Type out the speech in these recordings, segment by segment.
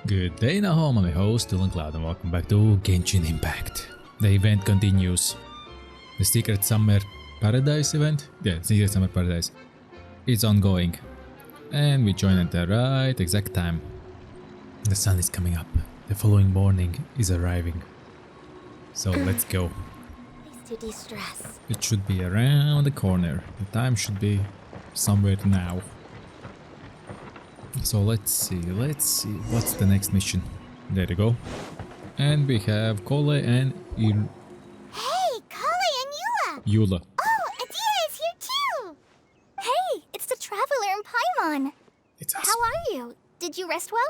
Good day now home, I'm your host VillainCloud and welcome back to Genshin Impact. The event continues. The Secret Summer Paradise event? Yeah, Secret Summer Paradise. It's ongoing. And we join at the right exact time. The sun is coming up. The following morning is arriving. So let's go. To de-stress. It should be around the corner. The time should be somewhere now. So let's see, what's the next mission? There you go. And we have Kole and Hey, Kale and Eula. Oh, Adia is here too! Hey, it's the Traveler and Paimon. It's us. How are you? Did you rest well?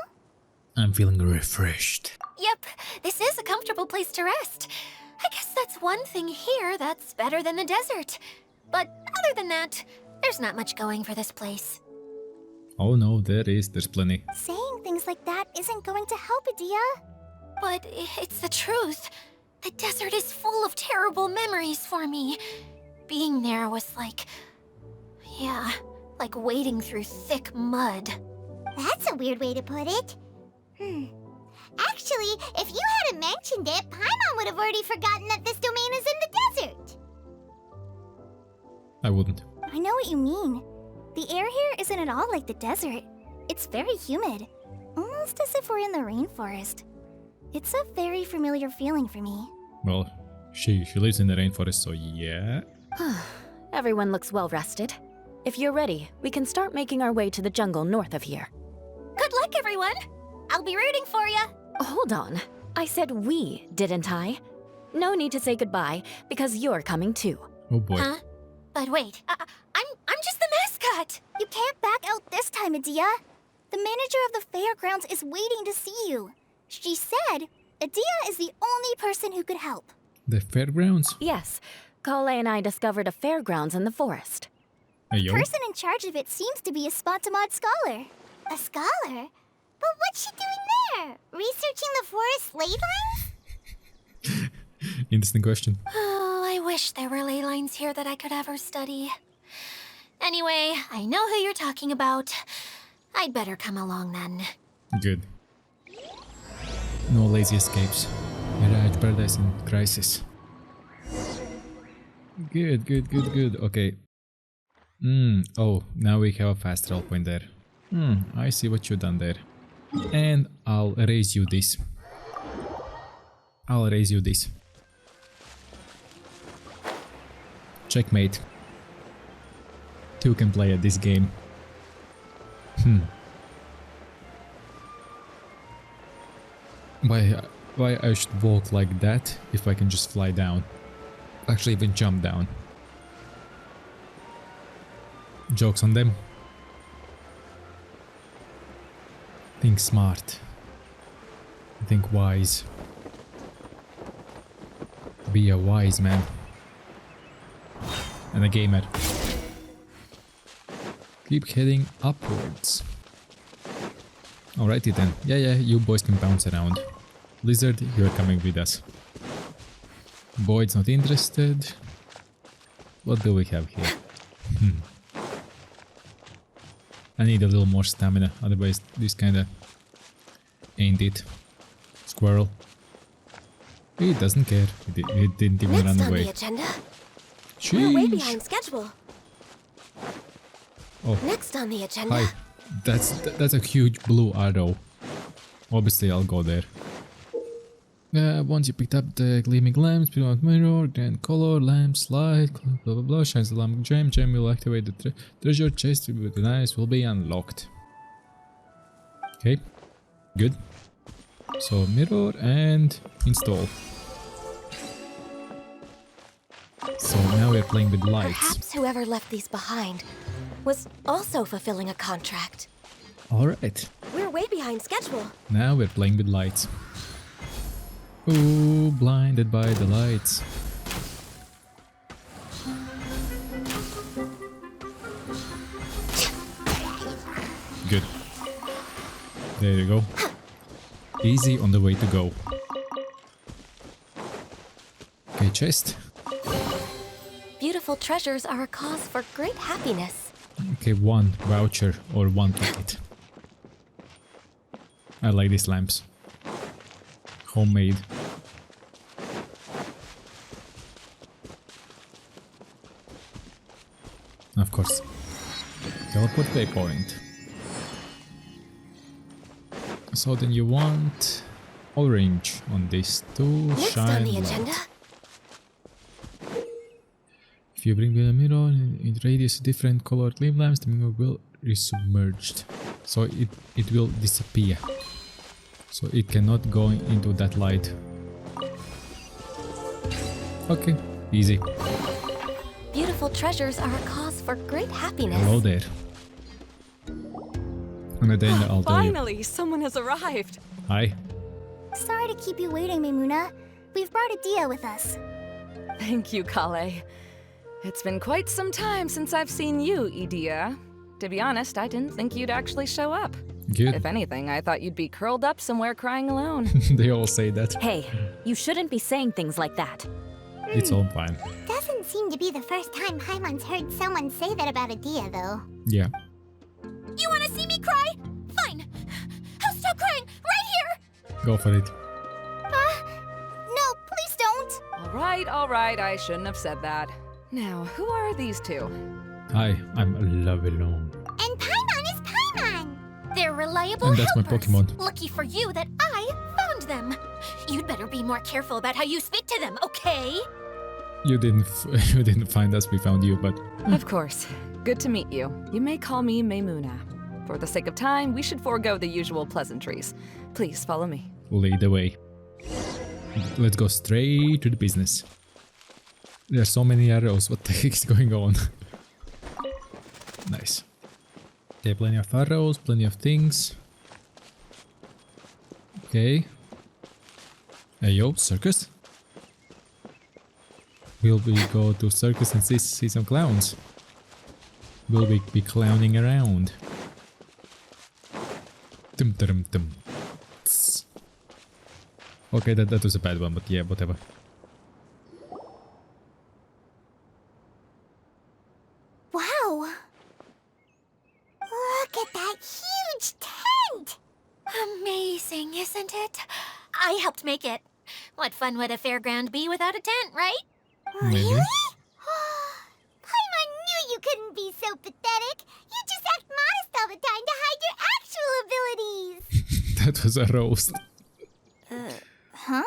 I'm feeling refreshed. Yep, this is a comfortable place to rest. I guess that's one thing here that's better than the desert. But other than that, there's not much going for this place. Oh no, there's plenty. Saying things like that isn't going to help, Adia. But it's the truth. The desert is full of terrible memories for me. Being there was like wading through thick mud. That's a weird way to put it. Actually, if you hadn't mentioned it, Paimon would have already forgotten that this domain is in the desert. I wouldn't. I know what you mean. The air here isn't at all like the desert. It's very humid, almost as if we're in the rainforest. It's a very familiar feeling for me. Well, she lives in the rainforest, so yeah. Everyone looks well rested. If you're ready, we can start making our way to the jungle north of here. Good luck, everyone! I'll be rooting for you! Hold on. I said we, didn't I? No need to say goodbye, because you're coming too. Oh boy. Huh? But wait, I'm just the mascot! You can't back out this time, Adia. The manager of the Fairgrounds is waiting to see you. She said Adia is the only person who could help. The fairgrounds? Yes, Kale and I discovered a fairgrounds in the forest. Hey, The yo. person in charge of it seems to be a Spontamod scholar. A scholar? But what's she doing there? Researching the forest ley lines? Interesting question. Oh, I wish there were ley lines here that I could ever study. Anyway, I know who you're talking about. I'd better come along then. Good. No lazy escapes. Mirage Paradise in crisis. Good. Okay. Oh, now we have a fast travel point there. I see what you've done there. And I'll erase you this. Checkmate. Two can play at this game. Why I should walk like that if I can just fly down? Actually even jump down. Jokes on them. Think smart. Think wise. Be a wise man. And a gamer. Keep heading upwards. Alrighty then. Yeah, you boys can bounce around. Lizard, you're coming with us. Boyd's not interested. What do we have here? I need a little more stamina, otherwise this kinda ain't it. Squirrel. He doesn't care. He didn't even run away. Next on the agenda, Sheesh. we're way behind schedule. Oh, Next on the agenda. hi. That's a huge blue arrow. Obviously I'll go there. Once you picked up the gleaming lamps, put on mirror, then color, lamps, light, blah blah blah, shines the lamp gem will activate the treasure chest with the knives will be unlocked. Okay, good. So mirror and install. So now we're playing with lights. Perhaps whoever left these behind was also fulfilling a contract. Alright, We're way behind schedule. now we're playing with lights. Ooh, blinded by the lights. Good. There you go. Easy on the way to go. Okay, chest. Beautiful treasures are a cause for great happiness. Okay, one voucher or one ticket. I like these lamps. Homemade. Of course. Teleport waypoint. So then you want orange on these two. Next shine on the light. agenda. If you bring the mirror in radius different colored gleam lamps, the mirror will be submerged. So it will disappear. So it cannot go into that light. Okay, easy. Beautiful treasures are a cause for great happiness. Hello there. And then I'll tell you. Finally, someone has arrived. Hi. Sorry to keep you waiting, Maimuna. We've brought Adia with us. Thank you, Kale. It's been quite some time since I've seen you, Idia. To be honest, I didn't think you'd actually show up. Good. If anything, I thought you'd be curled up somewhere crying alone. They all say that. Hey, you shouldn't be saying things like that. It's all fine. Doesn't seem to be the first time Paimon's heard someone say that about Adia, though. Yeah. You wanna see me cry? Fine. I'll stop crying right here! Go for it. No, please don't! All right, I shouldn't have said that. Now, who are these two? Hi, I'm Love Alone. And Paimon is Paimon! They're reliable And that's my helpers. Pokemon. Lucky for you that I found them. You'd better be more careful about how you speak to them, okay? You didn't you didn't find us, we found you, but Of course. Good to meet you. You may call me Maimuna. For the sake of time, we should forego the usual pleasantries. Please follow me. lead the way. Let's go straight to the business. There are so many arrows, what the heck is going on? Nice. Okay, plenty of arrows, plenty of things. Okay. Hey yo, circus? Will we go to circus and see some clowns? Will we be clowning around? Tum tum tum. Tss. Okay, that was a bad one, but yeah, whatever. Wow! Look at that huge tent! Amazing, isn't it? I helped make it. What fun would a fairground be without a tent, right? Maybe. Really? Paimon knew you couldn't be so pathetic. You just act modest all the time to hide your actual abilities. That was a roast. Huh?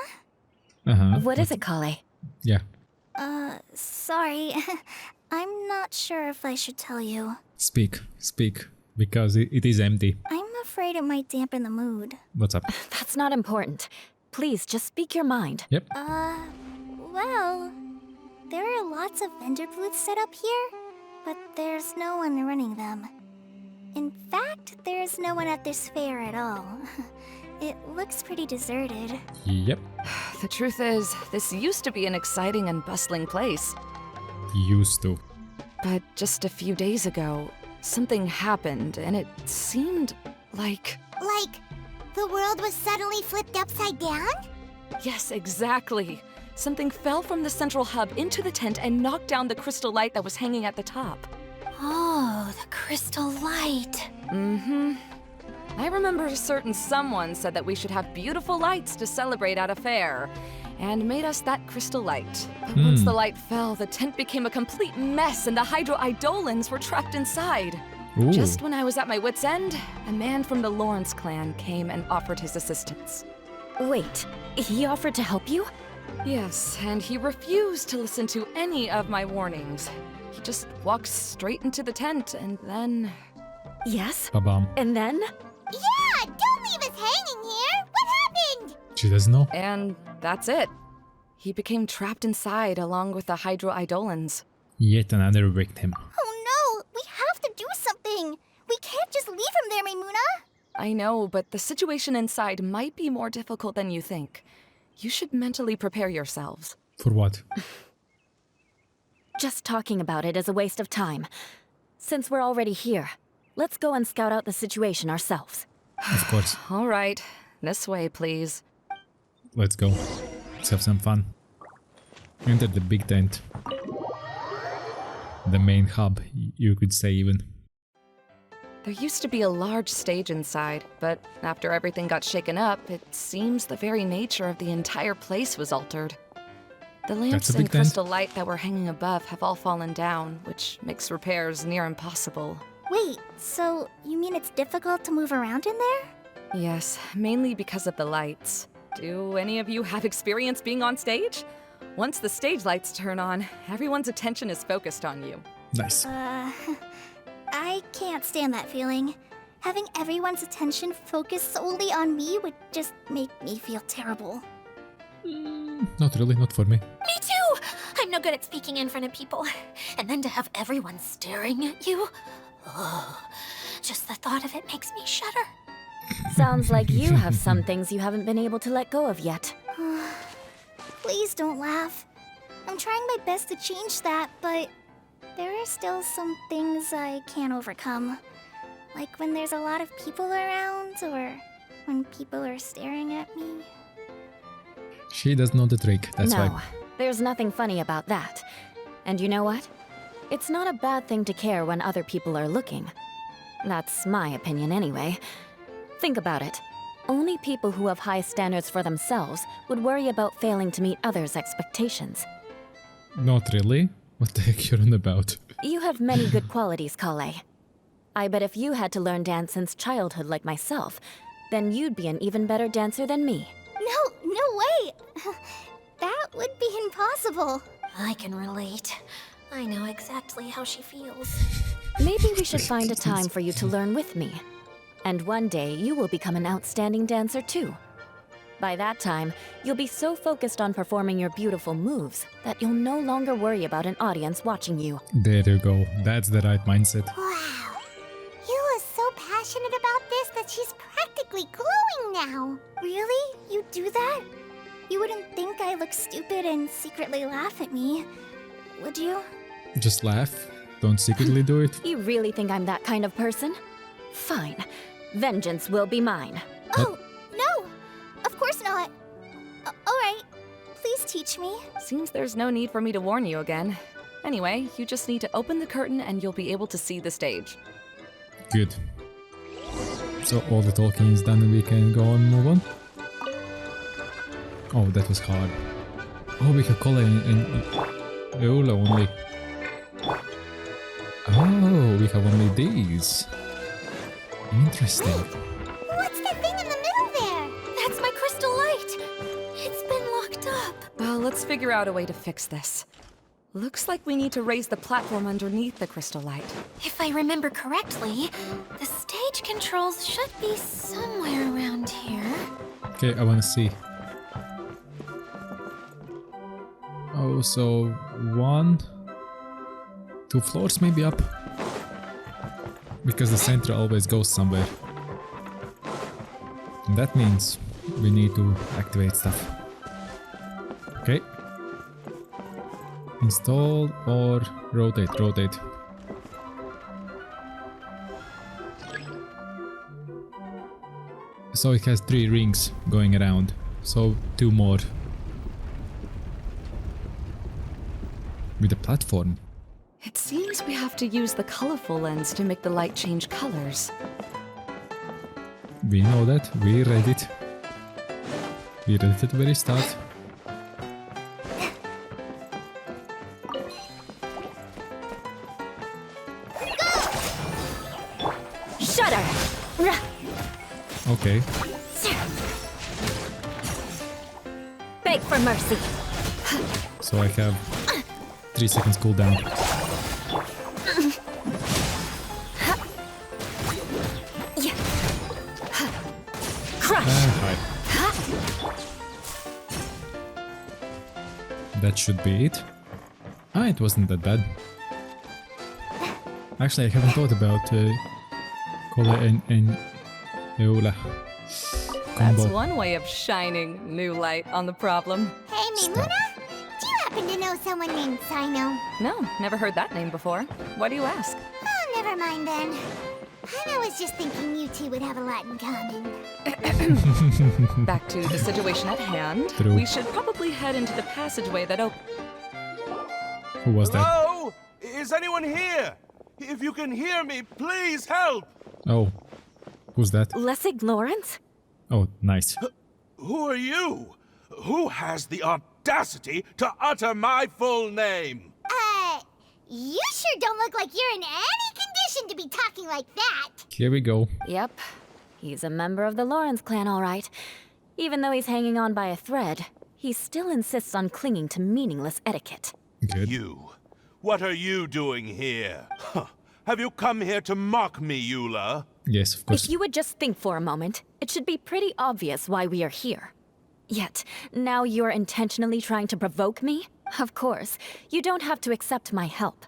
Uh-huh. What is it, Kale? Yeah. Sorry. I'm not sure if I should tell you. Speak, because it is empty. I'm afraid it might dampen the mood. What's up? That's not important. Please, just speak your mind. Yep. Well, there are lots of vendor booths set up here, but there's no one running them. In fact, there's no one at this fair at all. It looks pretty deserted. Yep. The truth is, this used to be an exciting and bustling place. Used to. But just a few days ago, something happened, and it seemed like... Like, the world was suddenly flipped upside down? Yes, exactly. Something fell from the central hub into the tent and knocked down the crystal light that was hanging at the top. Oh, the crystal light. Mm-hmm. I remember a certain someone said that we should have beautiful lights to celebrate at a fair, and made us that crystal light. But once the light fell, the tent became a complete mess and the Hydro-Eidolons were trapped inside. Ooh. Just when I was at my wit's end, a man from the Lawrence clan came and offered his assistance. Wait, he offered to help you? Yes, and he refused to listen to any of my warnings. He just walked straight into the tent, and then... Yes? Ba-bam. And then? Yeah, don't leave us hanging here. What happened? She doesn't know. And that's it. He became trapped inside along with the Hydro-Eidolons. Yet another victim. Oh no, we have to do something. We can't just leave him there, Maimuna. I know, but the situation inside might be more difficult than you think. You should mentally prepare yourselves. For what? Just talking about it is a waste of time. Since we're already here, let's go and scout out the situation ourselves. Of course. All right, this way, please. Let's go. Let's have some fun. Enter the big tent. The main hub, you could say even. There used to be a large stage inside, but after everything got shaken up, it seems the very nature of the entire place was altered. The lamps and crystal light that were hanging above have all fallen down, which makes repairs near impossible. Wait, so you mean it's difficult to move around in there? Yes, mainly because of the lights. Do any of you have experience being on stage? Once the stage lights turn on, everyone's attention is focused on you. Nice. I can't stand that feeling. Having everyone's attention focused solely on me would just make me feel terrible. Not really, not for me. Me too! I'm no good at speaking in front of people. And then to have everyone staring at you. Oh, just the thought of it makes me shudder. Sounds like you have some things you haven't been able to let go of yet. Please don't laugh. I'm trying my best to change that, but there are still some things I can't overcome. Like when there's a lot of people around, or when people are staring at me. She doesn't know the trick, that's no, why. There's nothing funny about that. And you know what? It's not a bad thing to care when other people are looking. That's my opinion anyway. Think about it. Only people who have high standards for themselves would worry about failing to meet others' expectations. Not really. What the heck you're on about? You have many good qualities, Kale. I bet if you had to learn dance since childhood like myself, then you'd be an even better dancer than me. No way! That would be impossible. I can relate. I know exactly how she feels. Maybe we should find a time for you to learn with me. And one day, you will become an outstanding dancer too. By that time, you'll be so focused on performing your beautiful moves that you'll no longer worry about an audience watching you. There you go. That's the right mindset. Wow. You are so passionate about this that she's practically glowing now. Really? You do that? You wouldn't think I look stupid and secretly laugh at me, would you? Just laugh. Don't secretly do it. You really think I'm that kind of person? Fine. Vengeance will be mine. Oh, no! Of course not. Alright, please teach me. Seems there's no need for me to warn you again. Anyway, you just need to open the curtain and you'll be able to see the stage. Good. So all the talking is done and we can go on and move on? Oh, that was hard. Oh, we have Cola and Eula only. Oh, we have only these. Interesting. What's that thing in the middle there? That's my crystal light! It's been locked up. Well, let's figure out a way to fix this. Looks like we need to raise the platform underneath the crystal light. If I remember correctly, the stage controls should be somewhere around here. Okay, I wanna see. Oh, so 1, 2 floors maybe up? Because the center always goes somewhere. And that means we need to activate stuff. Okay. Install or rotate. So it has 3 rings going around. So 2 more. With a platform. It seems we have to use the colorful lens to make the light change colors. We know that. We read it. We read it at the very start. Shudder! Okay. Beg for mercy. So I have 3 seconds cooldown. Crush! Hi. That should be it. Ah, it wasn't that bad. Actually, I haven't thought about Cola and Eula combo. That's one way of shining new light on the problem. Hey, Mimuna? Do you happen to know someone named Sino? No, never heard that name before. Why do you ask? Oh, never mind then. I was just thinking you two would have a lot in common. Back to the situation at hand. True. We should probably head into the passageway that Who was that? Hello? Is anyone here? If you can hear me, please help! Oh. Who's that? Lessig Lawrence? Oh, nice. Who are you? Who has the audacity to utter my full name? You sure don't look like you're in any condition to be talking like that. Here we go. Yep. He's a member of the Lawrence clan, all right. Even though he's hanging on by a thread, he still insists on clinging to meaningless etiquette. Good. You. What are you doing here? Huh. Have you come here to mock me, Eula? Yes, of course. If you would just think for a moment, it should be pretty obvious why we are here. Yet, now you're intentionally trying to provoke me? Of course, you don't have to accept my help.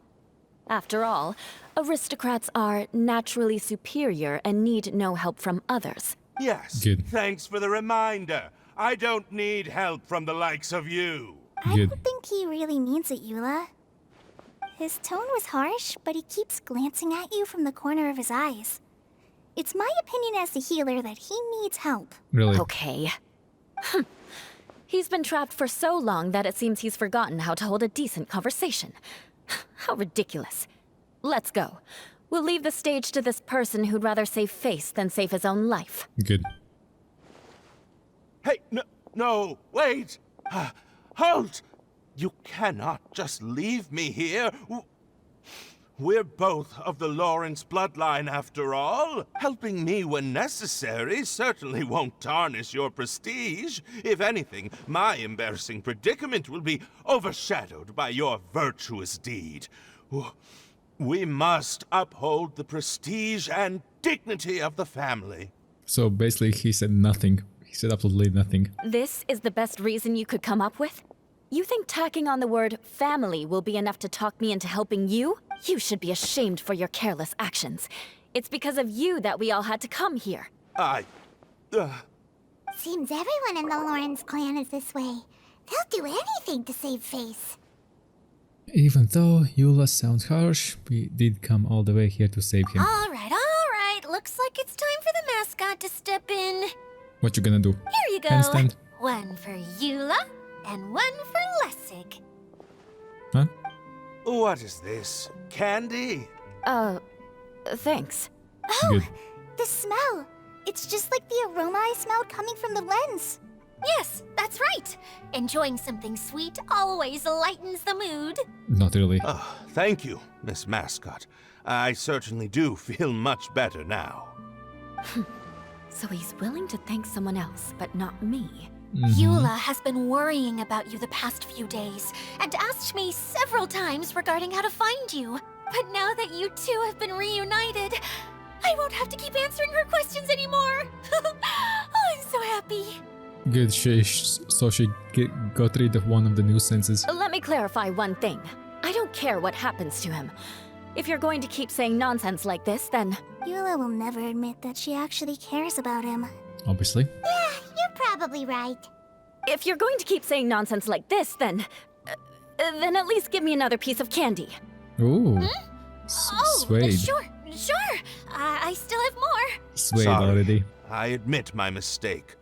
After all, aristocrats are naturally superior and need no help from others. Yes. Good. Thanks for the reminder. I don't need help from the likes of you. I Good. don't think he really means it, Eula. His tone was harsh, but he keeps glancing at you from the corner of his eyes. It's my opinion as the healer that he needs help. Really? Okay. He's been trapped for so long that it seems he's forgotten how to hold a decent conversation. How ridiculous. Let's go. We'll leave the stage to this person who'd rather save face than save his own life. Good. Hey, no, wait! Halt! You cannot just leave me here. We're both of the Lawrence bloodline after all. Helping me when necessary certainly won't tarnish your prestige. If anything, my embarrassing predicament will be overshadowed by your virtuous deed. We must uphold the prestige and dignity of the family. So basically he said nothing. He said absolutely nothing. This is the best reason you could come up with? You think tacking on the word family will be enough to talk me into helping you? You should be ashamed for your careless actions. It's because of you that we all had to come here. Seems everyone in the Lawrence clan is this way. They'll do anything to save face. Even though Eula sounds harsh, we did come all the way here to save him. All right. Looks like it's time for the mascot to step in. What you gonna do? Here you go. Handstand? One for Eula and one for Lessig. Huh? What is this? Candy? Thanks. Oh, Good. the smell. It's just like the aroma I smelled coming from the lens. Yes, that's right. Enjoying something sweet always lightens the mood. Not really. Oh, thank you, Miss Mascot. I certainly do feel much better now. So he's willing to thank someone else, but not me. Eula has been worrying about you the past few days and asked me several times regarding how to find you. But now that you two have been reunited, I won't have to keep answering her questions anymore. Oh, I'm so happy. Good. So she got rid of one of the nuisances. Let me clarify one thing. I don't care what happens to him. If you're going to keep saying nonsense like this, then... Eula will never admit that she actually cares about him. Obviously. Yeah, you're probably right. If you're going to keep saying nonsense like this, then at least give me another piece of candy. Ooh. Oh, Suede. sure. I still have more. Suede Sorry. already. I admit my mistake.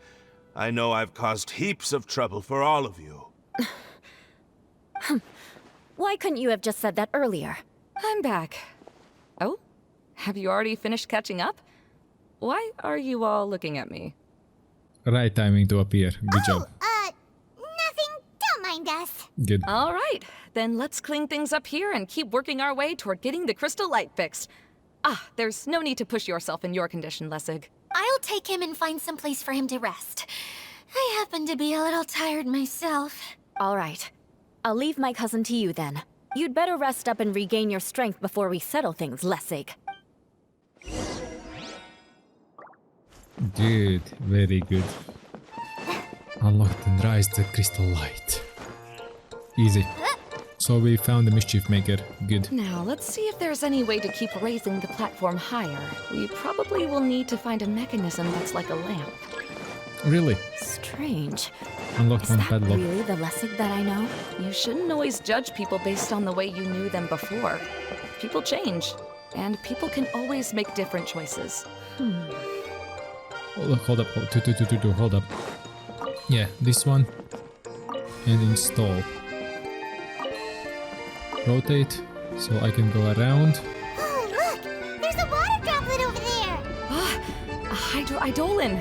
I know I've caused heaps of trouble for all of you. Why couldn't you have just said that earlier? I'm back. Oh? Have you already finished catching up? Why are you all looking at me? Right timing to appear. Good job. Nothing. Don't mind us. Good. All right, then let's clean things up here and keep working our way toward getting the crystal light fixed. There's no need to push yourself in your condition, Lessig. I'll take him and find some place for him to rest. I happen to be a little tired myself. All right. I'll leave my cousin to you then. You'd better rest up and regain your strength before we settle things, Lessig. Good. Very good. Unlocked and rise the crystal light. Easy. So we found the mischief maker. Good. Now, let's see if there's any way to keep raising the platform higher. We probably will need to find a mechanism that's like a lamp. Really? Strange. Unlocked Is one that padlock. really the Lessig that I know? You shouldn't always judge people based on the way you knew them before. People change, and people can always make different choices. Hold up. Hold up. Yeah, this one. And install. Rotate, so I can go around. Oh, look! There's a water droplet over there! Eidolon.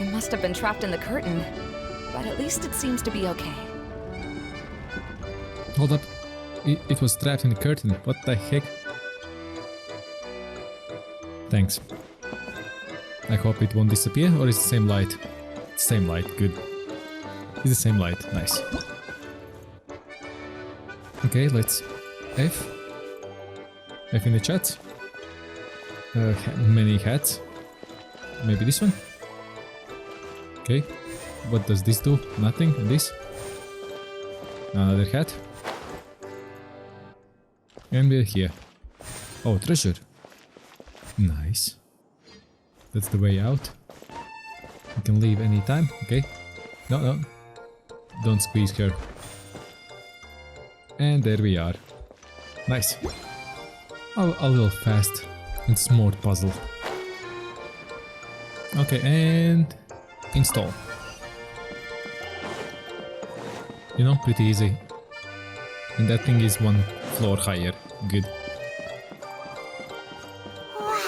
It must have been trapped in the curtain, but at least it seems to be okay. Hold up. It was trapped in the curtain. What the heck? Thanks. I hope it won't disappear, or is it the same light? Same light, good. It's the same light, nice. Okay, let's F. F in the chat. Many hats. Maybe this one? Okay. What does this do? Nothing. And this? Another hat. And we're here. Oh, treasure. Nice. That's the way out. You can leave anytime. Okay. No, no. Don't squeeze her. And there we are. Nice. A little fast. and smart puzzle. Okay, and install. You know, pretty easy. And that thing is one floor higher. Good. Wow.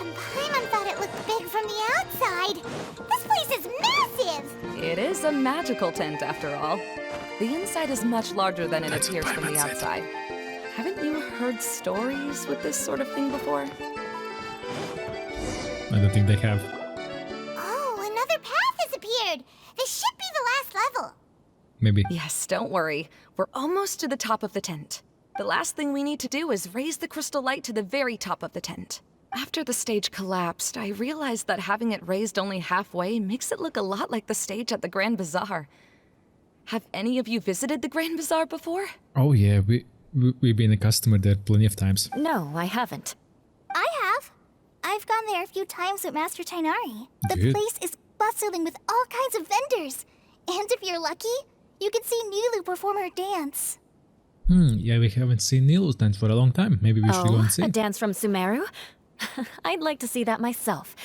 And Paimon thought it looked big from the outside. This place is massive! It is a magical tent, after all. The inside is much larger than it appears from the outside. Haven't you heard stories with this sort of thing before? I don't think they have. Oh, another path has appeared! This should be the last level. Maybe. Yes, don't worry. We're almost to the top of the tent. The last thing we need to do is raise the crystal light to the very top of the tent. After the stage collapsed, I realized that having it raised only halfway makes it look a lot like the stage at the Grand Bazaar. Have any of you visited the Grand Bazaar before? Oh yeah, we've been a customer there plenty of times. No, I haven't. I have. I've gone there a few times with Master Tainari. The Good. place is bustling with all kinds of vendors. And if you're lucky, you can see Nilu perform her dance. Yeah, we haven't seen Nilu's dance for a long time. Maybe we should go and see. A dance from Sumeru? I'd like to see that myself.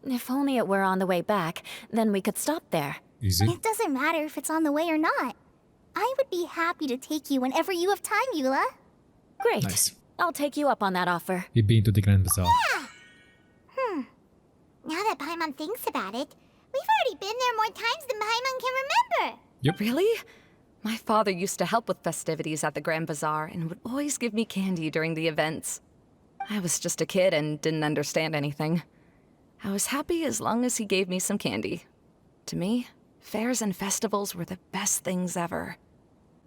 If only it were on the way back, then we could stop there. Easy. It doesn't matter if it's on the way or not. I would be happy to take you whenever you have time, Eula. Great. Nice. I'll take you up on that offer. We've been to the Grand Bazaar. Now that Paimon thinks about it, we've already been there more times than Paimon can remember. Yep. Really? My father used to help with festivities at the Grand Bazaar and would always give me candy during the events. I was just a kid and didn't understand anything. I was happy as long as he gave me some candy. To me, fairs and festivals were the best things ever.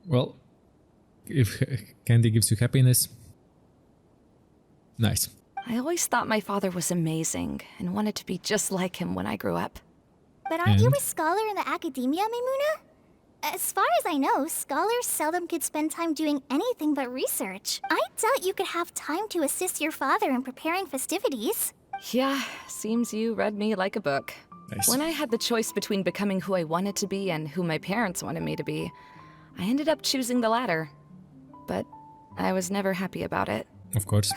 Well, if candy gives you happiness, nice. I always thought my father was amazing and wanted to be just like him when I grew up. But aren't you And? a scholar in the academia, Maimuna? As far as I know, scholars seldom could spend time doing anything but research. I doubt you could have time to assist your father in preparing festivities. Yeah, seems you read me like a book. Nice. When I had the choice between becoming who I wanted to be and who my parents wanted me to be, I ended up choosing the latter. But I was never happy about it. Of course.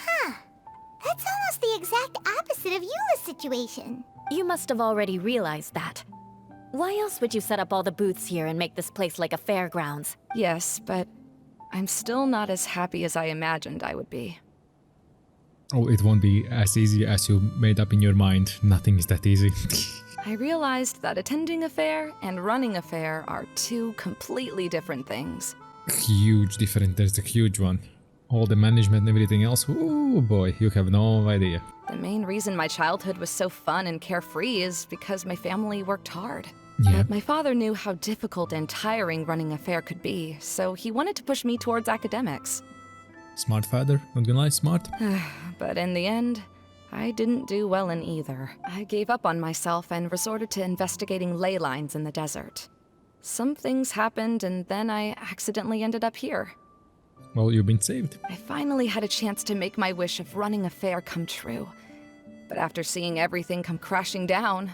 That's almost the exact opposite of Eula's situation. You must have already realized that. Why else would you set up all the booths here and make this place like a fairgrounds? Yes, but I'm still not as happy as I imagined I would be. Oh, it won't be as easy as you made up in your mind. Nothing is that easy. I realized that attending a fair and running a fair are two completely different things. Huge difference. There's a huge one. All the management and everything else. Oh boy, you have no idea. The main reason my childhood was so fun and carefree is because my family worked hard. Yeah. But my father knew how difficult and tiring running a fair could be, so he wanted to push me towards academics. Smart father. Not gonna lie, smart. But in the end, I didn't do well in either. I gave up on myself and resorted to investigating ley lines in the desert. Some things happened, and then I accidentally ended up here. Well, you've been saved. I finally had a chance to make my wish of running a fair come true. But after seeing everything come crashing down,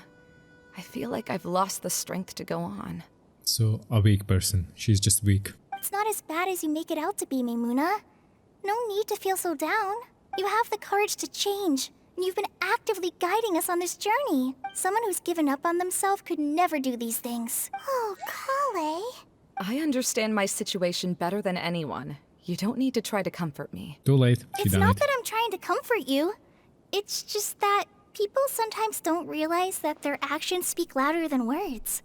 I feel like I've lost the strength to go on. So, a weak person. She's just weak. It's not as bad as you make it out to be, Maimuna. No need to feel so down. You have the courage to change, and you've been actively guiding us on this journey. Someone who's given up on themselves could never do these things. Oh, Kale. I understand my situation better than anyone. You don't need to try to comfort me. Too late. She It's died. not that I'm trying to comfort you. It's just that People sometimes don't realize that their actions speak louder than words.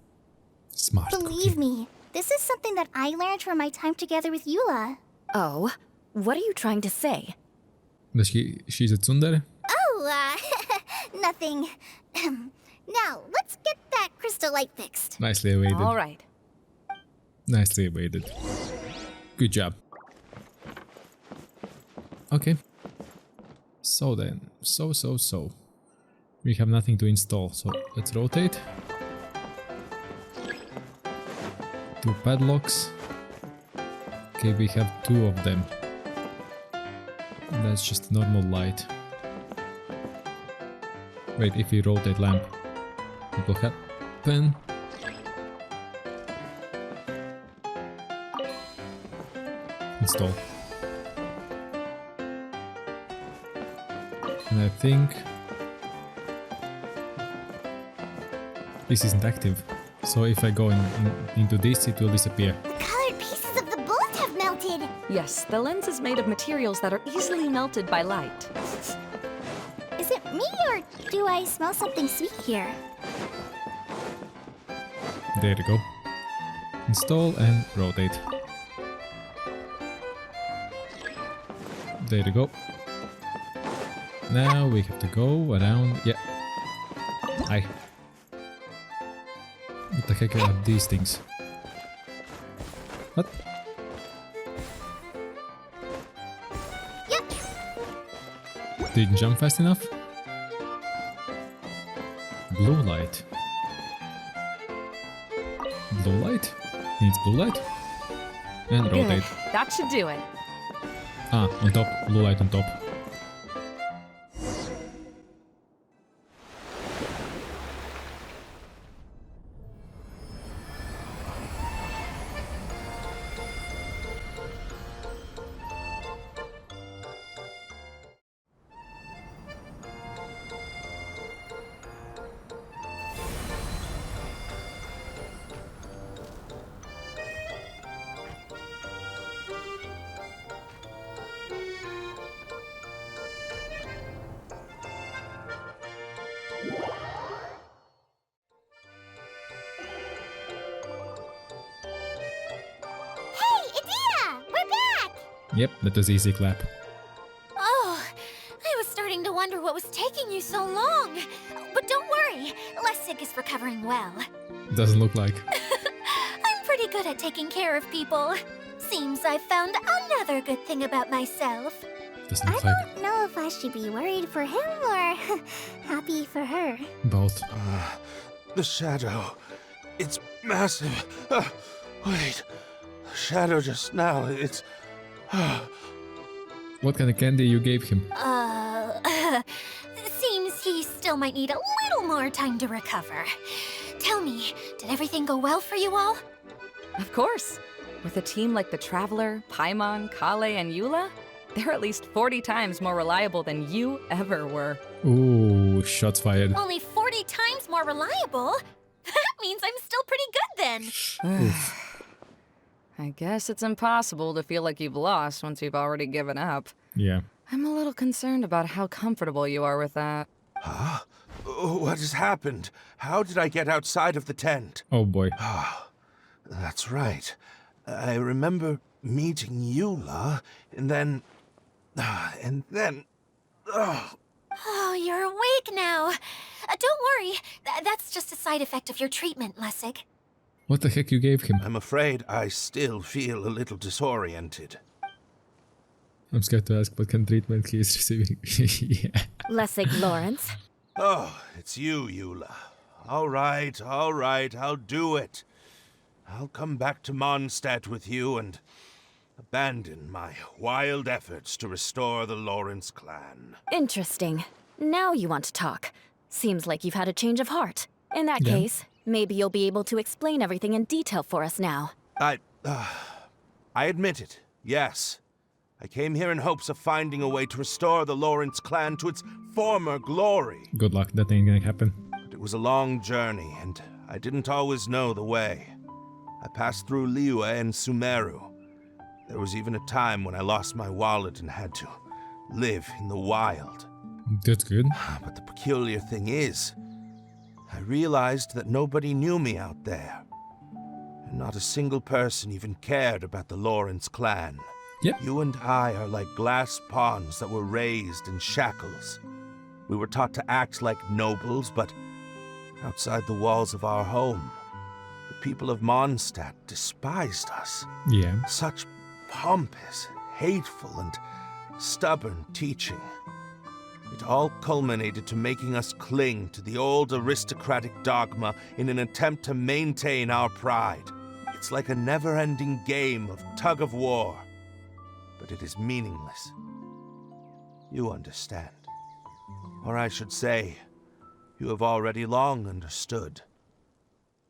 Smart Believe cookie. me, this is something that I learned from my time together with Eula. Oh, what are you trying to say? That she's a tsundere? Oh, nothing. Now, let's get that crystal light fixed. Nicely evaded. All right. Nicely evaded. Good job. Okay. So then, so. We have nothing to install, so let's rotate. 2 padlocks. Okay, we have 2 of them. That's just normal light. Wait, if we rotate lamp, what will happen? Install. And I think this isn't active. So if I go into this, it will disappear. The colored pieces of the bullet have melted. Yes, the lens is made of materials that are easily melted by light. Is it me or do I smell something sweet here? There you go. Install and rotate. There you go. Now we have to go around. Yeah. Hi. What the heck are these things? What? Yep. Didn't jump fast enough? Blue light. Blue light? Needs blue light? And rotate. Good. That should do it. Ah, on top. Blue light on top. Hey, Idea! We're back! Yep, that was easy clap. Oh, I was starting to wonder what was taking you so long. But don't worry, Lessig is recovering well. Doesn't look like. I'm pretty good at taking care of people. Seems I've found another good thing about myself. Doesn't I look like. don't know if I should be worried for him or happy for her. Both. The shadow. It's massive. Wait. The shadow just now. It's. What kind of candy you gave him? Seems he still might need a little more time to recover. Tell me, did everything go well for you all? Of course. With a team like the Traveler, Paimon, Kale, and Eula, they're at least 40 times more reliable than you ever were. Ooh, shots fired. Only 40 times more reliable? That means I'm still pretty good then. I guess it's impossible to feel like you've lost once you've already given up. Yeah. I'm a little concerned about how comfortable you are with that. Huh? What has happened? How did I get outside of the tent? Oh boy. That's right. I remember meeting Eula, and then. Oh, you're awake now. Don't worry, that's just a side effect of your treatment, Lessig. What the heck you gave him? I'm afraid I still feel a little disoriented. I'm scared to ask what kind of treatment he is receiving. Yeah. Lessig Lawrence. Oh, it's you, Eula. All right, I'll do it. I'll come back to Mondstadt with you and abandon my wild efforts to restore the Lawrence clan. Interesting. Now you want to talk. Seems like you've had a change of heart. In that Yeah. case, maybe you'll be able to explain everything in detail for us now. I admit it, yes. I came here in hopes of finding a way to restore the Lawrence clan to its former glory. Good luck, that ain't gonna happen. But it was a long journey, and I didn't always know the way. I passed through Liyue and Sumeru. There was even a time when I lost my wallet and had to live in the wild. That's good. But the peculiar thing is, I realized that nobody knew me out there. And not a single person even cared about the Lawrence clan. Yep. You and I are like glass pawns that were raised in shackles. We were taught to act like nobles, but outside the walls of our home, the people of Mondstadt despised us. Yeah. Such pompous, hateful, and stubborn teaching. It all culminated to making us cling to the old aristocratic dogma in an attempt to maintain our pride. It's like a never-ending game of tug-of-war, but it is meaningless. You understand. Or I should say, you have already long understood.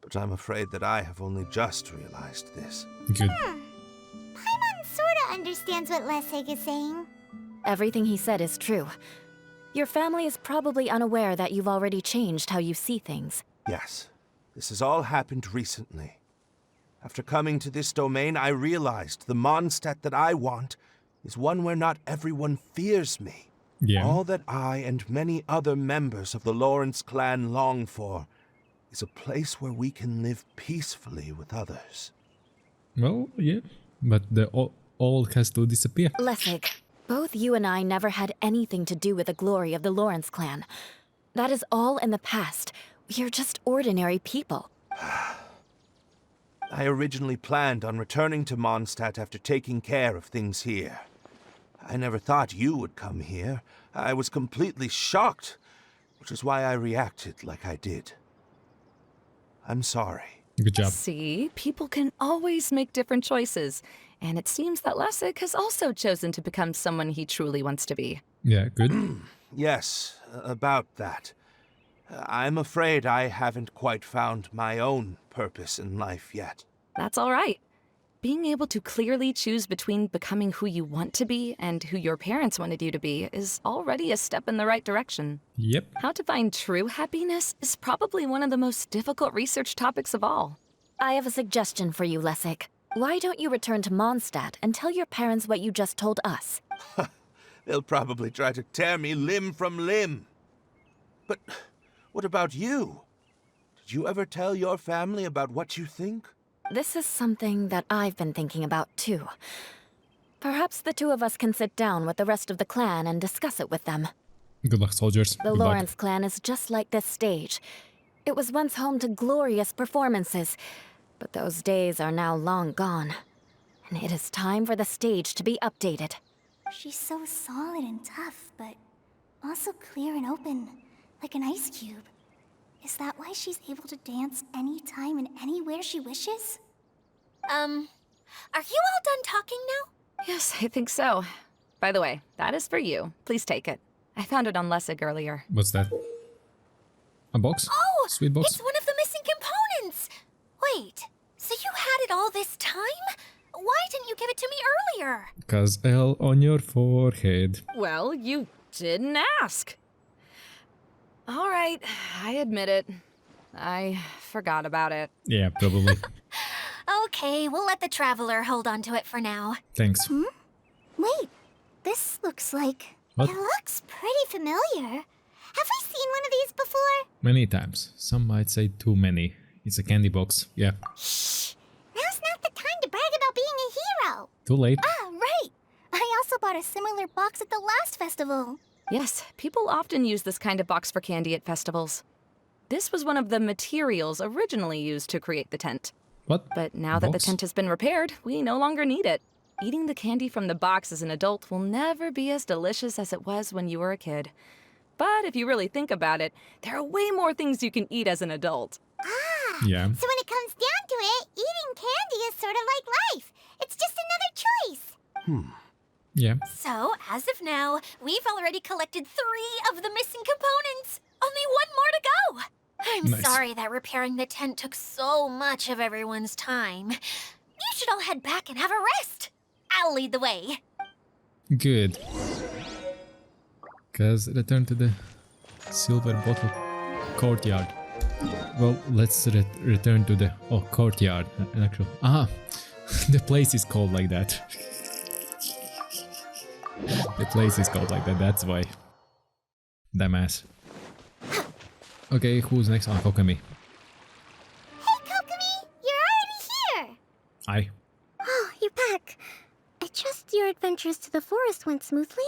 But I'm afraid that I have only just realized this. Good. Paimon sorta understands what Lessig is saying. Everything he said is true. Your family is probably unaware that you've already changed how you see things. Yes, this has all happened recently. After coming to this domain, I realized the Mondstadt that I want is one where not everyone fears me. Yeah. All that I and many other members of the Lawrence clan long for is a place where we can live peacefully with others. Well, yeah. But the all has to disappear. Lessig, both you and I never had anything to do with the glory of the Lawrence clan. That is all in the past. We are just ordinary people. I originally planned on returning to Mondstadt after taking care of things here. I never thought you would come here. I was completely shocked, which is why I reacted like I did. I'm sorry. Good job. See, people can always make different choices. And it seems that Lessig has also chosen to become someone he truly wants to be. Yeah, good. Yes, about that. I'm afraid I haven't quite found my own purpose in life yet. That's all right. Being able to clearly choose between becoming who you want to be and who your parents wanted you to be is already a step in the right direction. Yep. How to find true happiness is probably one of the most difficult research topics of all. I have a suggestion for you, Lessig. Why don't you return to Mondstadt and tell your parents what you just told us? They'll probably try to tear me limb from limb. But what about you? Did you ever tell your family about what you think? This is something that I've been thinking about, too. Perhaps the two of us can sit down with the rest of the clan and discuss it with them. Good luck, soldiers. The Good Lawrence clan is just like this stage. It was once home to glorious performances, but those days are now long gone. And it is time for the stage to be updated. She's so solid and tough, but also clear and open, like an ice cube. Is that why she's able to dance anytime and anywhere she wishes? Are you all done talking now? Yes, I think so. By the way, that is for you. Please take it. I found it on Lessig earlier. What's that? A box? Oh, Sweet box? it's one of the missing components! Wait, so you had it all this time? Why didn't you give it to me earlier? Cause L on your forehead. Well, you didn't ask. All right, I admit it. I forgot about it. Yeah, probably. Okay, we'll let the Traveler hold on to it for now. Thanks. Wait, this looks like... What? It looks pretty familiar. Have we seen one of these before? Many times. Some might say too many. It's a candy box. Yeah. Shh! Now's not the time to brag about being a hero! Too late. Ah, right! I also bought a similar box at the last festival. Yes, people often use this kind of box for candy at festivals. This was one of the materials originally used to create the tent. What? But now that the Box? tent has been repaired, we no longer need it. Eating the candy from the box as an adult will never be as delicious as it was when you were a kid. But if you really think about it, there are way more things you can eat as an adult. Ah! Yeah. So when it comes down to it, eating candy is sort of like life. It's just another choice. Yeah. So, as of now, we've already collected 3 of the missing components. Only 1 more to go. I'm Nice. sorry that repairing the tent took so much of everyone's time. You should all head back and have a rest. I'll lead the way. Good. Cause return to the silver bottle courtyard. Well, let's return to the courtyard. Actually, the place is called like that. The place is called like that. That's why. Damn ass. Okay, who's next? Oh, Kokami. Hey, Kokomi! You're already here! Hi. Oh, you're back. I trust your adventures to the forest went smoothly?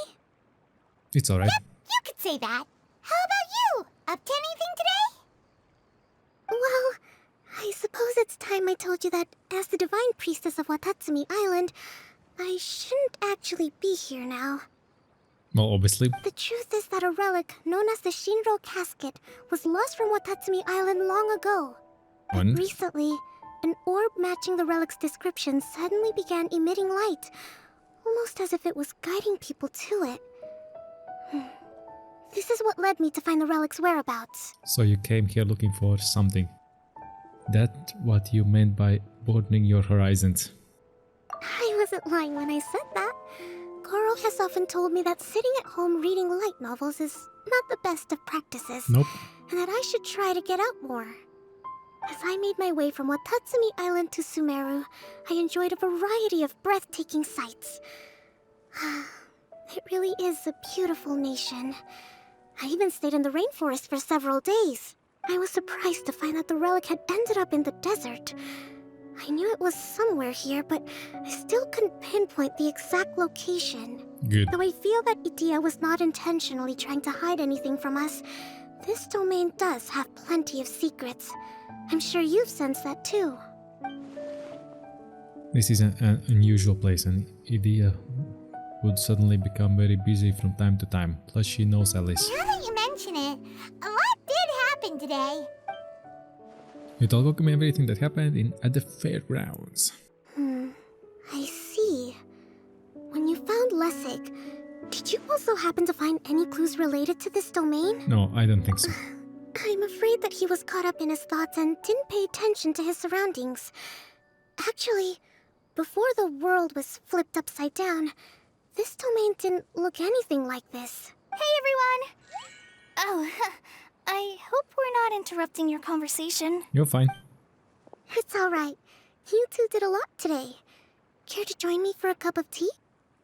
It's alright. You could say that. How about you? Up to anything today? Well, I suppose it's time I told you that as the divine priestess of Watatsumi Island, I shouldn't actually be here now. Well, obviously. The truth is that a relic known as the Shinro casket was lost from Watatsumi Island long ago. But When? recently, an orb matching the relic's description suddenly began emitting light, almost as if it was guiding people to it. This is what led me to find the relic's whereabouts. So you came here looking for something. That what you meant by broadening your horizons. I wasn't lying when I said that. Goro has often told me that sitting at home reading light novels is not the best of practices. Nope. And that I should try to get out more. As I made my way from Watatsumi Island to Sumeru, I enjoyed a variety of breathtaking sights. It really is a beautiful nation. I even stayed in the rainforest for several days. I was surprised to find that the relic had ended up in the desert. I knew it was somewhere here, but I still couldn't pinpoint the exact location. Good. Though I feel that Idia was not intentionally trying to hide anything from us, this domain does have plenty of secrets. I'm sure you've sensed that too. This is an unusual place, and Idia would suddenly become very busy from time to time. Plus she knows Alice. Now that you mention it, a lot did happen today. You told Kokumi everything that happened at the fairgrounds. I see. When you found Lessig, did you also happen to find any clues related to this domain? No, I don't think so. I'm afraid that he was caught up in his thoughts and didn't pay attention to his surroundings. Actually, before the world was flipped upside down, this domain didn't look anything like this. Hey everyone! Oh, I hope we're not interrupting your conversation. You're fine. It's alright. You two did a lot today. Care to join me for a cup of tea?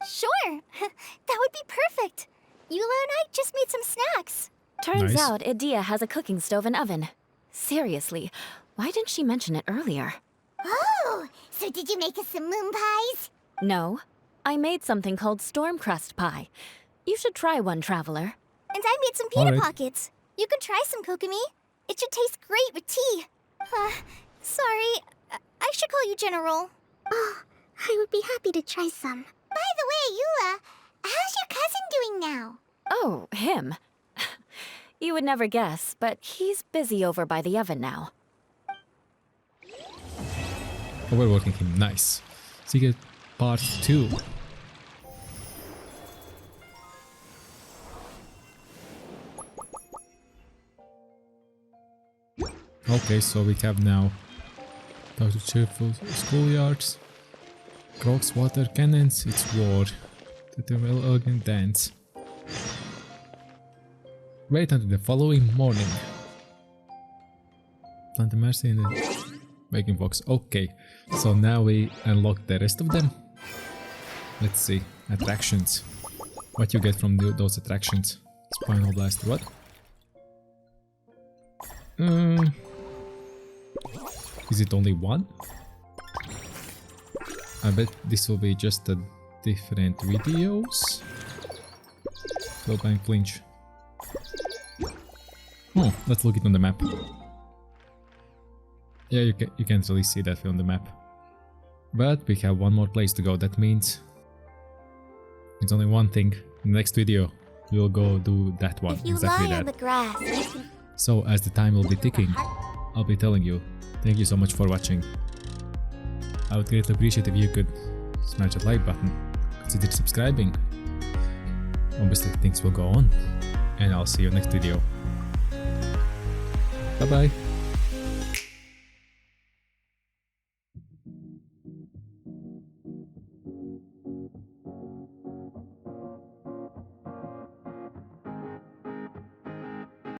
Sure! That would be perfect! Eula and I just made some snacks. Turns Nice. out Idia has a cooking stove and oven. Seriously, why didn't she mention it earlier? Oh! So did you make us some moon pies? No, I made something called storm crust pie. You should try one, traveler. And I made some peanut Alright. pockets. You could try some, Kokomi. It should taste great with tea. Sorry. I should call you General. Oh, I would be happy to try some. By the way, Eula, how's your cousin doing now? Oh, him. You would never guess, but he's busy over by the oven now. Overworking him. Nice. Secret part 2. Okay, so we have now Dr. Cheerful schoolyards, Crocs water cannons, it's war, the well organ dance. Wait until the following morning. Plant the mercy in the waking fox. Okay, so now we unlock the rest of them. Let's see, attractions. What you get from those attractions? Spinal blast, what? Is it only one? I bet this will be just a different videos. Slow bang flinch. Oh, let's look it on the map. Yeah, you can't really see that on the map. But we have one more place to go. That means it's only one thing. In the next video, we'll go do that one. If you Exactly lie on that. the grass, you can... So as the time will be ticking, I'll be telling you, thank you so much for watching. I would greatly appreciate if you could smash that like button, consider subscribing. Obviously things will go on, and I'll see you next video. Bye bye.